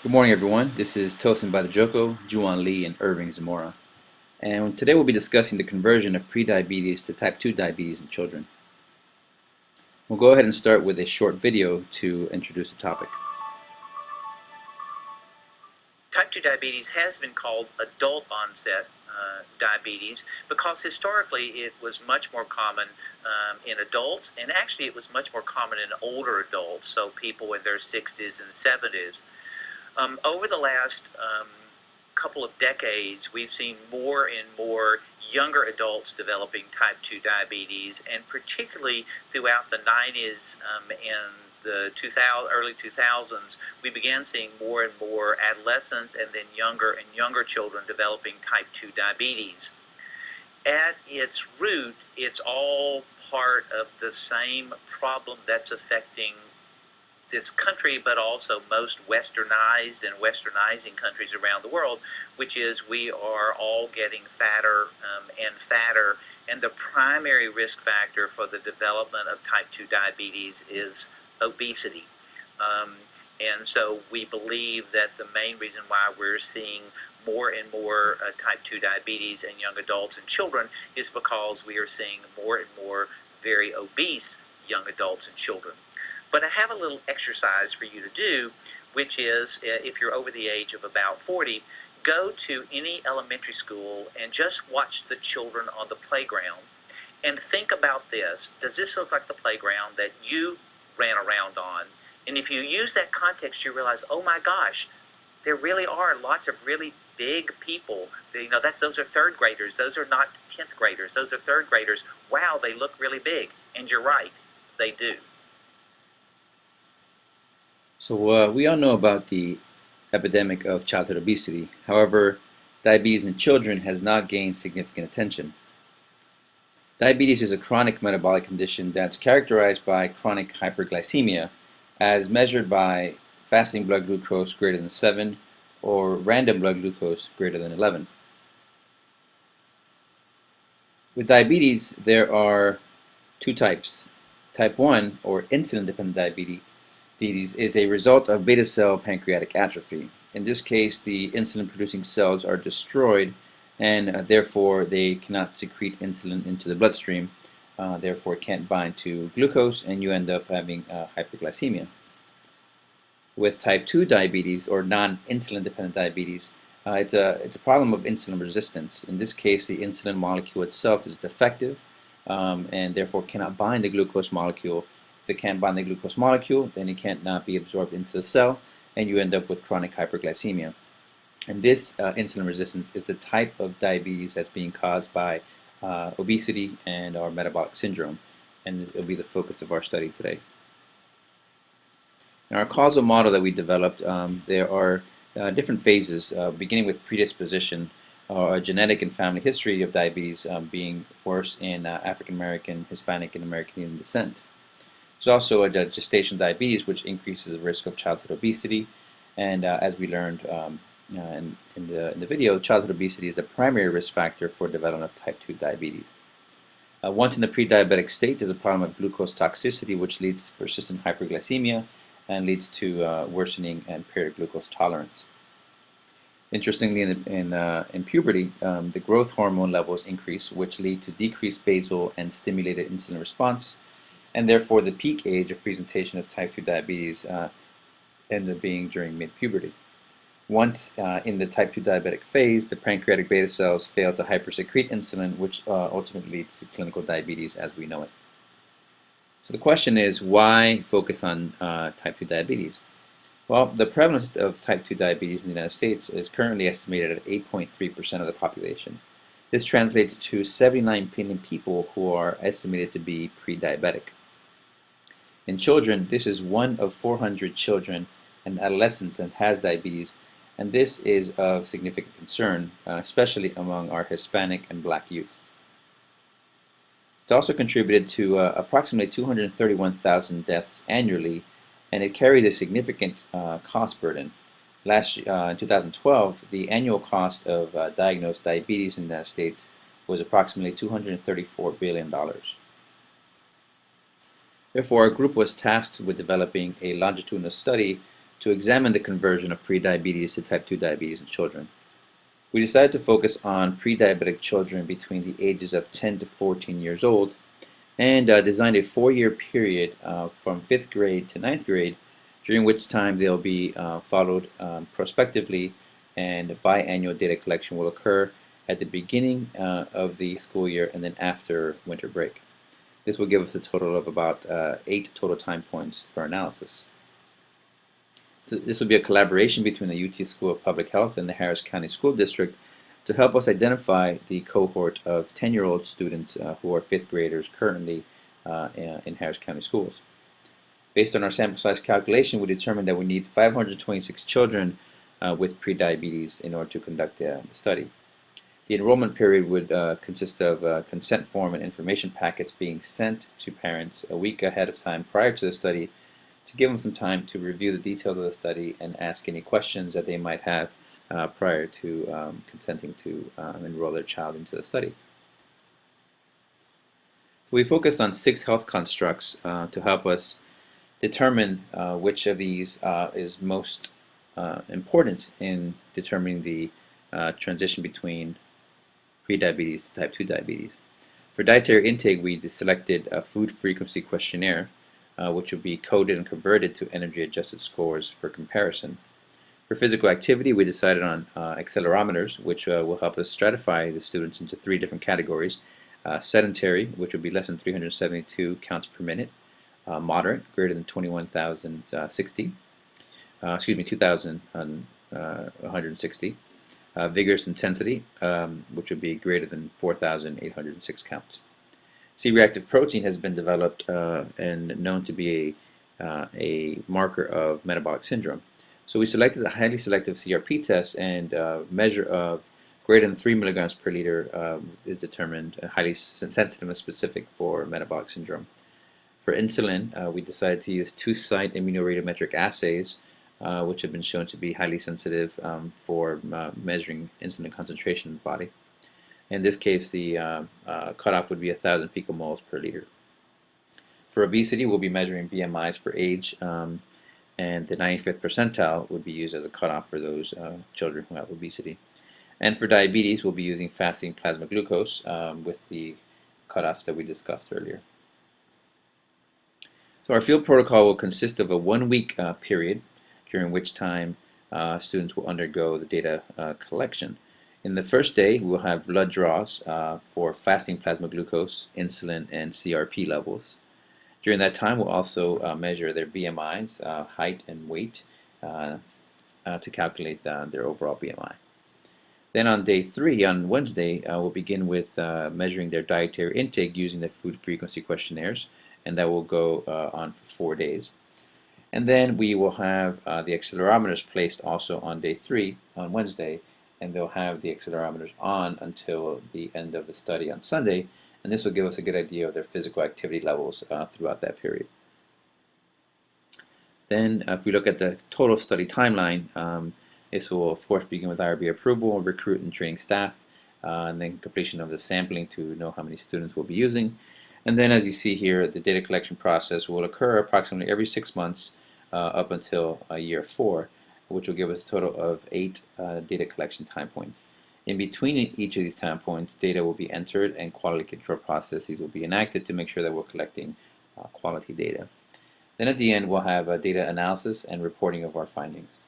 Good morning, everyone. This is Tosin Badajoko, Juan Lee, and Irving Zamora. And today we'll be discussing the conversion of prediabetes to type 2 diabetes in children. We'll go ahead and start with a short video to introduce the topic. Type 2 diabetes has been called adult onset diabetes because historically it was much more common in adults, and actually it was much more common in older adults, so people in their 60s and 70s. Over the last couple of decades, we've seen more and more younger adults developing type 2 diabetes, and particularly throughout the 90s and the early 2000s, we began seeing more and more adolescents and then younger and younger children developing type 2 diabetes. At its root, it's all part of the same problem that's affecting this country, but also most westernized and westernizing countries around the world, which is we are all getting fatter and fatter, and the primary risk factor for the development of type 2 diabetes is obesity. And so we believe that the main reason why we're seeing more and more type 2 diabetes in young adults and children is because we are seeing more and more very obese young adults and children. But I have a little exercise for you to do, which is, if you're over the age of about 40, go to any elementary school and just watch the children on the playground and think about this. Does this look like the playground that you ran around on? And if you use that context, you realize, oh my gosh, there really are lots of really big people. Those are third graders. Those are not 10th graders. Those are third graders. Wow, they look really big. And you're right, they do. So we all know about the epidemic of childhood obesity. However, diabetes in children has not gained significant attention. Diabetes is a chronic metabolic condition that's characterized by chronic hyperglycemia, as measured by fasting blood glucose greater than 7 or random blood glucose greater than 11. With diabetes, there are two types. Type 1, or insulin-dependent diabetes, is a result of beta cell pancreatic atrophy. In this case, the insulin-producing cells are destroyed, and therefore they cannot secrete insulin into the bloodstream, therefore it can't bind to glucose, and you end up having hyperglycemia. With type 2 diabetes, or non-insulin dependent diabetes, it's a problem of insulin resistance. In this case, the insulin molecule itself is defective and therefore cannot bind the glucose molecule. If it can't bind the glucose molecule, then it cannot be absorbed into the cell, and you end up with chronic hyperglycemia. And this insulin resistance is the type of diabetes that's being caused by obesity and our metabolic syndrome, and it will be the focus of our study today. In our causal model that we developed, there are different phases, beginning with predisposition, or a genetic and family history of diabetes being worse in African American, Hispanic, and American Indian descent. There's also a gestational diabetes, which increases the risk of childhood obesity, and as we learned in the video, childhood obesity is a primary risk factor for development of type 2 diabetes. Once in the pre-diabetic state, there's a problem of glucose toxicity, which leads to persistent hyperglycemia and leads to worsening and impaired glucose tolerance. Interestingly, in puberty, the growth hormone levels increase, which lead to decreased basal and stimulated insulin response, and therefore the peak age of presentation of type 2 diabetes ends up being during mid-puberty. Once in the type 2 diabetic phase, the pancreatic beta cells fail to hypersecrete insulin, which ultimately leads to clinical diabetes as we know it. So the question is, why focus on type 2 diabetes? Well, the prevalence of type 2 diabetes in the United States is currently estimated at 8.3% of the population. This translates to 79 million people who are estimated to be pre-diabetic. In children, this is 1 of 400 children and adolescents that has diabetes, and this is of significant concern, especially among our Hispanic and Black youth. It's also contributed to approximately 231,000 deaths annually, and it carries a significant cost burden. In 2012, the annual cost of diagnosed diabetes in the United States was approximately $234 billion. Therefore, our group was tasked with developing a longitudinal study to examine the conversion of prediabetes to type 2 diabetes in children. We decided to focus on pre-diabetic children between the ages of 10 to 14 years old and designed a 4-year period from 5th grade to 9th grade, during which time they'll be followed prospectively, and biannual data collection will occur at the beginning of the school year and then after winter break. This will give us a total of about 8 total time points for analysis. So this will be a collaboration between the UT School of Public Health and the Harris County School District to help us identify the cohort of 10-year-old students who are 5th graders currently in Harris County schools. Based on our sample size calculation, we determined that we need 526 children with prediabetes in order to conduct the study. The enrollment period would consist of a consent form and information packets being sent to parents a week ahead of time prior to the study to give them some time to review the details of the study and ask any questions that they might have prior to consenting to enroll their child into the study. We focused on 6 health constructs to help us determine which of these is most important in determining the transition between prediabetes to type 2 diabetes. For dietary intake, we selected a food frequency questionnaire, which will be coded and converted to energy-adjusted scores for comparison. For physical activity, we decided on accelerometers, which will help us stratify the students into 3 different categories. Sedentary, which would be less than 372 counts per minute. Moderate, greater than 21,160. Vigorous intensity, which would be greater than 4,806 counts. C-reactive protein has been developed and known to be a marker of metabolic syndrome. So we selected a highly selective CRP test, and measure of greater than 3 milligrams per liter is determined highly sensitive and specific for metabolic syndrome. For insulin, we decided to use 2-site immunoradiometric assays, which have been shown to be highly sensitive for measuring insulin concentration in the body. In this case, the cutoff would be 1,000 picomoles per liter. For obesity, we'll be measuring BMIs for age, and the 95th percentile would be used as a cutoff for those children who have obesity. And for diabetes, we'll be using fasting plasma glucose with the cutoffs that we discussed earlier. So our field protocol will consist of a 1-week period, during which time students will undergo the data collection. In the first day, we'll have blood draws for fasting plasma glucose, insulin, and CRP levels. During that time, we'll also measure their BMIs, height and weight, to calculate their overall BMI. Then on day 3, on Wednesday, we'll begin with measuring their dietary intake using the food frequency questionnaires, and that will go on for 4 days. And then we will have the accelerometers placed also on day 3, on Wednesday, and they'll have the accelerometers on until the end of the study on Sunday, and this will give us a good idea of their physical activity levels throughout that period. Then if we look at the total study timeline, this will of course begin with IRB approval, recruit and training staff, and then completion of the sampling to know how many students we'll be using. And then as you see here, the data collection process will occur approximately every 6 months up until year 4, which will give us a total of 8 data collection time points. In between each of these time points, data will be entered and quality control processes will be enacted to make sure that we're collecting quality data. Then at the end, we'll have data analysis and reporting of our findings.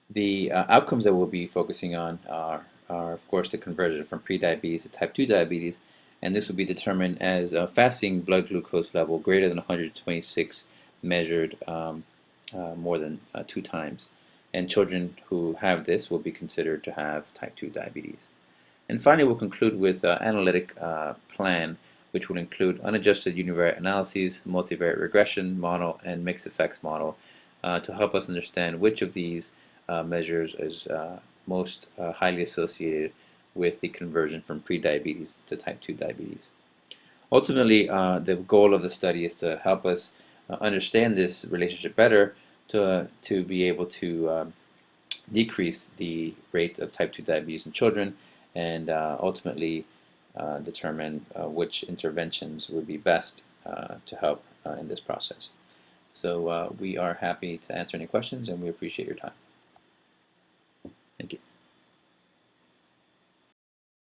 The outcomes that we'll be focusing on are of course the conversion from prediabetes to type 2 diabetes, and this will be determined as a fasting blood glucose level greater than 126 measured more than 2 times. And children who have this will be considered to have type 2 diabetes. And finally, we'll conclude with an analytic plan, which will include unadjusted univariate analyses, multivariate regression model, and mixed effects model to help us understand which of these measures is most highly associated with the conversion from prediabetes to type 2 diabetes. Ultimately, the goal of the study is to help us understand this relationship better to be able to decrease the rate of type 2 diabetes in children, and ultimately determine which interventions would be best to help in this process. So we are happy to answer any questions, and we appreciate your time.